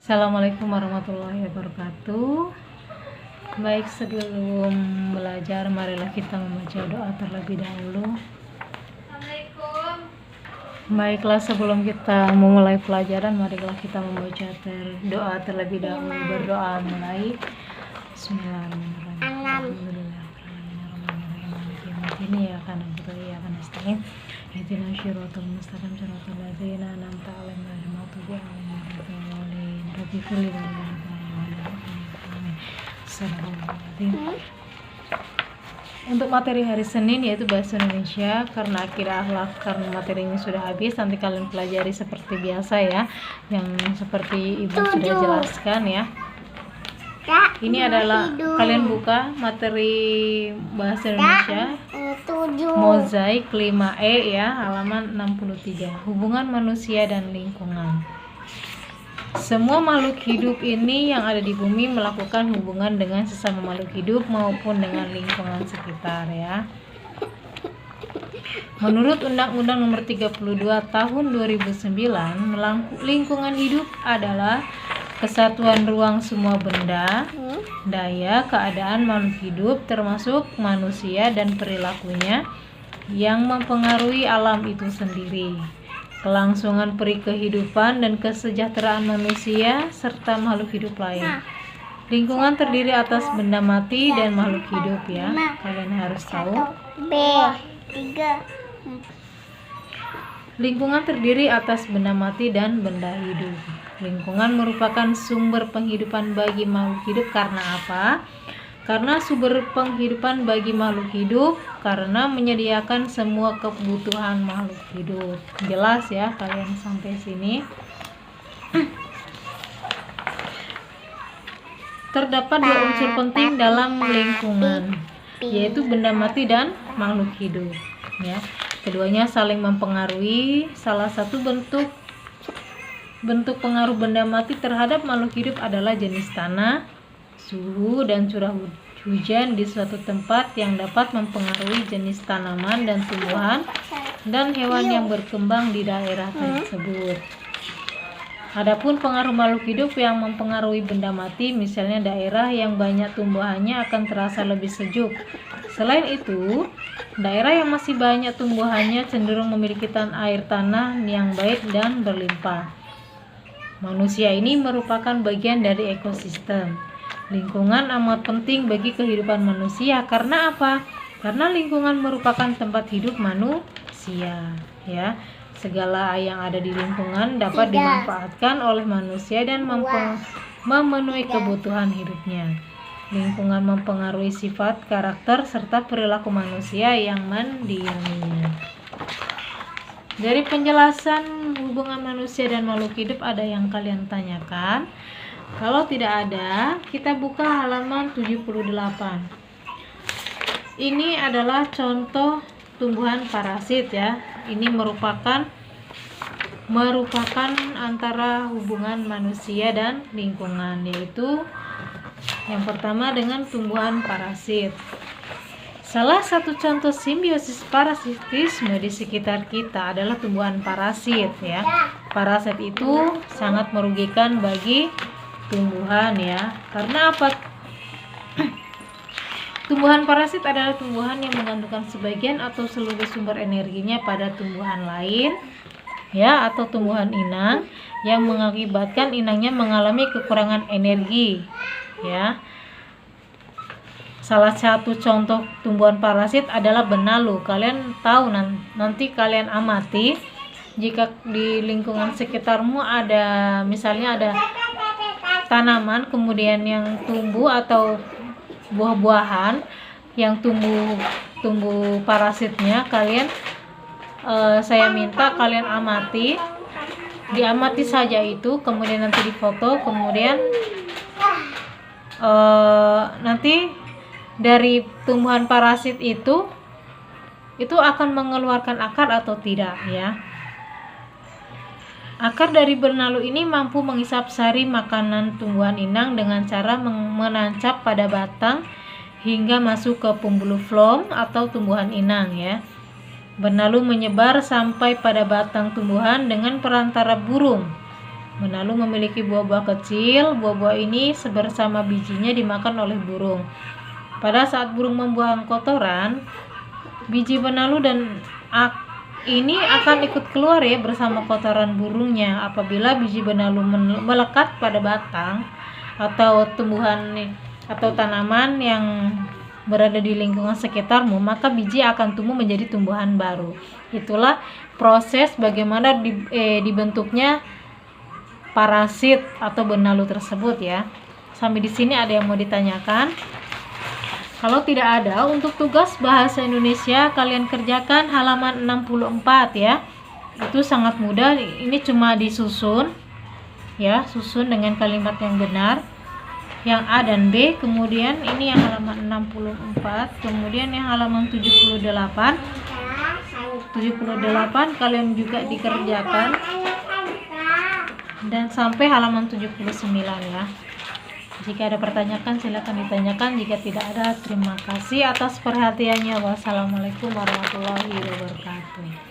Assalamualaikum warahmatullahi wabarakatuh. Baik, sebelum belajar marilah kita membaca doa terlebih dahulu. Baiklah, sebelum kita memulai pelajaran, marilah kita membaca doa terlebih dahulu. Berdoa mulai. Bismillahirrahmanirrahim. Ini ya kan ya kan nasta'in. Ihdinas siratal mustaqim siratal ladzina an'amta 'alaihim ghairil maghdubi 'alaihim waladdallin. Rabbi kulli Untuk materi hari Senin yaitu bahasa Indonesia, karena akidah akhlak, karena materinya sudah habis, nanti kalian pelajari seperti biasa ya, yang seperti ibu sudah jelaskan ya. Ini adalah kalian buka materi bahasa Indonesia Mozaik 5E ya, halaman 63. Hubungan manusia dan lingkungan. Semua makhluk hidup ini yang ada di bumi melakukan hubungan dengan sesama makhluk hidup maupun dengan lingkungan sekitar ya. Menurut Undang-Undang Nomor 32 Tahun 2009, lingkungan hidup adalah kesatuan ruang semua benda, daya, keadaan makhluk hidup termasuk manusia dan perilakunya yang mempengaruhi alam itu sendiri, kelangsungan peri kehidupan dan kesejahteraan manusia serta makhluk hidup lain. Lingkungan terdiri atas benda mati dan makhluk hidup ya. Kalian harus tahu. Lingkungan terdiri atas benda mati dan benda hidup. Lingkungan merupakan sumber penghidupan bagi makhluk hidup. Karena apa? Karena sumber penghidupan bagi makhluk hidup, karena menyediakan semua kebutuhan makhluk hidup. Jelas ya kalian sampai sini? Terdapat dua unsur penting dalam lingkungan, yaitu benda mati dan makhluk hidup ya. Keduanya saling mempengaruhi. Salah satu bentuk pengaruh benda mati terhadap makhluk hidup adalah jenis tanah, suhu, dan curah hujan di suatu tempat yang dapat mempengaruhi jenis tanaman dan tumbuhan dan hewan yang berkembang di daerah tersebut. Adapun pengaruh makhluk hidup yang mempengaruhi benda mati, misalnya daerah yang banyak tumbuhannya akan terasa lebih sejuk. Selain itu, daerah yang masih banyak tumbuhannya cenderung memiliki air tanah yang baik dan berlimpah. Manusia ini merupakan bagian dari ekosistem. Lingkungan amat penting bagi kehidupan manusia. Karena apa? Karena lingkungan merupakan tempat hidup manusia ya. Segala yang ada di lingkungan dapat dimanfaatkan oleh manusia dan memenuhi kebutuhan hidupnya. Lingkungan mempengaruhi sifat, karakter, serta perilaku manusia yang mendiaminya. Dari penjelasan hubungan manusia dan makhluk hidup, ada yang kalian tanyakan? Kalau tidak ada, kita buka halaman 78. Ini adalah contoh tumbuhan parasit ya. Ini merupakan antara hubungan manusia dan lingkungan, yaitu yang pertama dengan tumbuhan parasit. Salah satu contoh simbiosis parasitisme di sekitar kita adalah tumbuhan parasit ya. Parasit itu sangat merugikan bagi tumbuhan ya. Karena apa? Tumbuhan parasit adalah tumbuhan yang menggantungkan sebagian atau seluruh sumber energinya pada tumbuhan lain ya, atau tumbuhan inang, yang mengakibatkan inangnya mengalami kekurangan energi ya. Salah satu contoh tumbuhan parasit adalah benalu. Kalian tahu, nanti kalian amati, jika di lingkungan sekitarmu ada, misalnya ada tanaman kemudian yang tumbuh atau buah-buahan yang tumbuh parasitnya, saya minta kalian diamati saja itu, kemudian nanti difoto, kemudian nanti dari tumbuhan parasit itu akan mengeluarkan akar atau tidak ya. Akar dari benalu ini mampu menghisap sari makanan tumbuhan inang dengan cara menancap pada batang hingga masuk ke pembuluh floem atau tumbuhan inang ya. Benalu menyebar sampai pada batang tumbuhan dengan perantara burung. Benalu memiliki buah-buah kecil. Buah-buah ini bersama bijinya dimakan oleh burung. Pada saat burung membuang kotoran, biji benalu dan ini akan ikut keluar ya bersama kotoran burungnya. Apabila biji benalu melekat pada batang atau tumbuhan atau tanaman yang berada di lingkungan sekitarmu, maka biji akan tumbuh menjadi tumbuhan baru. Itulah proses bagaimana dibentuknya parasit atau benalu tersebut ya. Sampai di sini ada yang mau ditanyakan? Kalau tidak ada, untuk tugas bahasa Indonesia kalian kerjakan halaman 64 ya. Itu sangat mudah, ini cuma disusun ya, susun dengan kalimat yang benar, yang A dan B. Kemudian ini yang halaman 64, kemudian yang halaman 78 kalian juga dikerjakan, dan sampai halaman 79 ya. Jika ada pertanyaan silakan ditanyakan, jika tidak ada terima kasih atas perhatiannya. Wassalamualaikum warahmatullahi wabarakatuh.